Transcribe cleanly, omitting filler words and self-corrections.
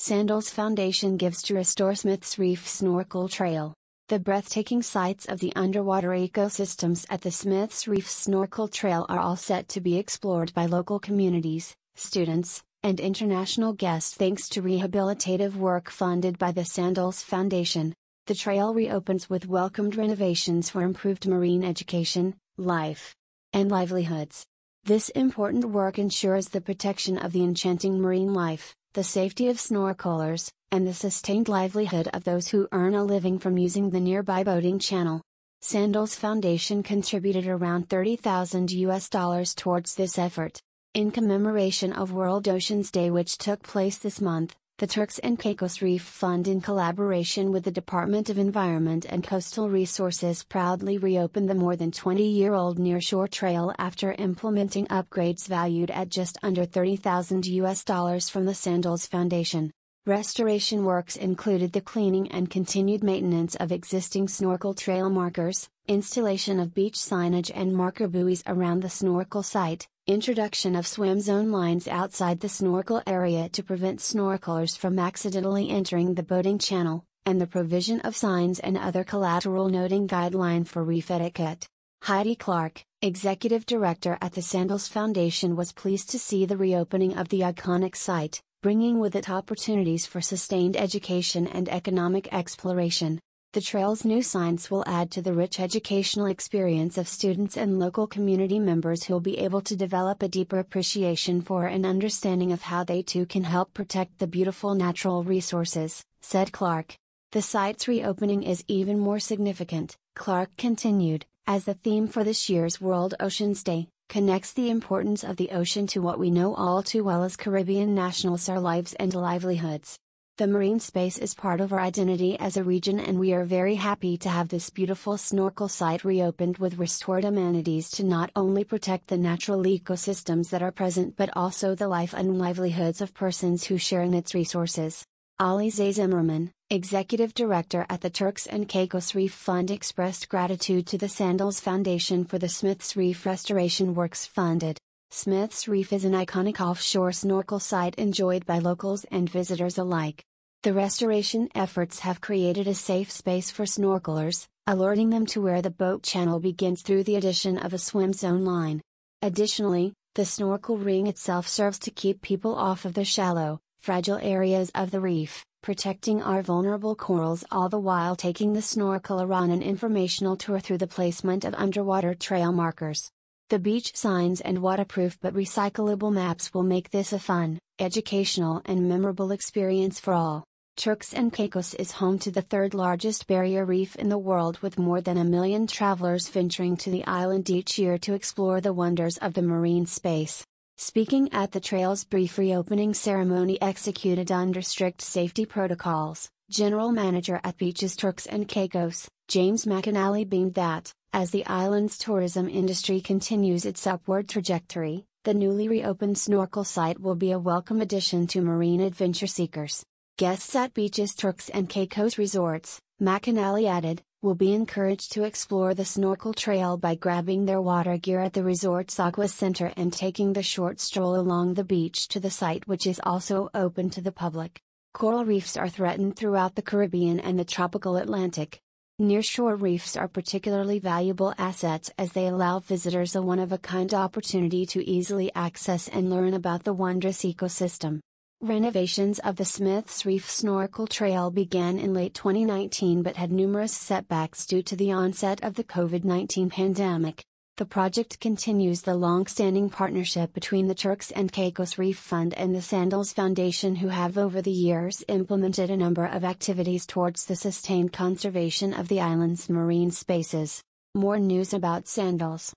Sandals Foundation gives to restore Smith's Reef Snorkel Trail. The breathtaking sights of the underwater ecosystems at the Smith's Reef Snorkel Trail are all set to be explored by local communities, students, and international guests thanks to rehabilitative work funded by the Sandals Foundation. The trail reopens with welcomed renovations for improved marine education, life, and livelihoods. This important work ensures the protection of the enchanting marine life, the safety of snorkelers, and the sustained livelihood of those who earn a living from using the nearby boating channel. Sandals Foundation contributed around $30,000 towards this effort. In commemoration of World Oceans Day, which took place this month, the Turks and Caicos Reef Fund, in collaboration with the Department of Environment and Coastal Resources, proudly reopened the more than 20-year-old nearshore trail after implementing upgrades valued at just under $30,000 from the Sandals Foundation. Restoration works included the cleaning and continued maintenance of existing snorkel trail markers, installation of beach signage and marker buoys around the snorkel site, introduction of swim zone lines outside the snorkel area to prevent snorkelers from accidentally entering the boating channel, and the provision of signs and other collateral noting guideline for reef etiquette. Heidi Clark, executive director at the Sandals Foundation, was pleased to see the reopening of the iconic site, bringing with it opportunities for sustained education and economic exploration. The trail's new signs will add to the rich educational experience of students and local community members, who will be able to develop a deeper appreciation for and understanding of how they too can help protect the beautiful natural resources, said Clark. The site's reopening is even more significant, Clark continued, as the theme for this year's World Oceans Day connects the importance of the ocean to what we know all too well as Caribbean nationals, our lives and livelihoods. The marine space is part of our identity as a region, and we are very happy to have this beautiful snorkel site reopened with restored amenities to not only protect the natural ecosystems that are present but also the life and livelihoods of persons who share in its resources. Alize Zimmerman, executive director at the Turks and Caicos Reef Fund, expressed gratitude to the Sandals Foundation for the Smith's Reef restoration works funded. Smith's Reef is an iconic offshore snorkel site enjoyed by locals and visitors alike. The restoration efforts have created a safe space for snorkelers, alerting them to where the boat channel begins through the addition of a swim zone line. Additionally, the snorkel ring itself serves to keep people off of the shallow, fragile areas of the reef, protecting our vulnerable corals, all the while taking the snorkeler on an informational tour through the placement of underwater trail markers. The beach signs and waterproof but recyclable maps will make this a fun, educational and memorable experience for all. Turks and Caicos is home to the third largest barrier reef in the world, with more than 1 million travelers venturing to the island each year to explore the wonders of the marine space. Speaking at the trail's brief reopening ceremony executed under strict safety protocols, General Manager at Beaches Turks and Caicos, James McAnally, beamed that, as the island's tourism industry continues its upward trajectory, the newly reopened snorkel site will be a welcome addition to marine adventure seekers. Guests at Beaches Turks and Caicos resorts, McAnally added, will be encouraged to explore the snorkel trail by grabbing their water gear at the resort's aqua center and taking the short stroll along the beach to the site, which is also open to the public. Coral reefs are threatened throughout the Caribbean and the tropical Atlantic. Nearshore reefs are particularly valuable assets as they allow visitors a one-of-a-kind opportunity to easily access and learn about the wondrous ecosystem. Renovations of the Smith's Reef Snorkel Trail began in late 2019 but had numerous setbacks due to the onset of the COVID-19 pandemic. The project continues the long-standing partnership between the Turks and Caicos Reef Fund and the Sandals Foundation, who have over the years implemented a number of activities towards the sustained conservation of the island's marine spaces. More news about Sandals.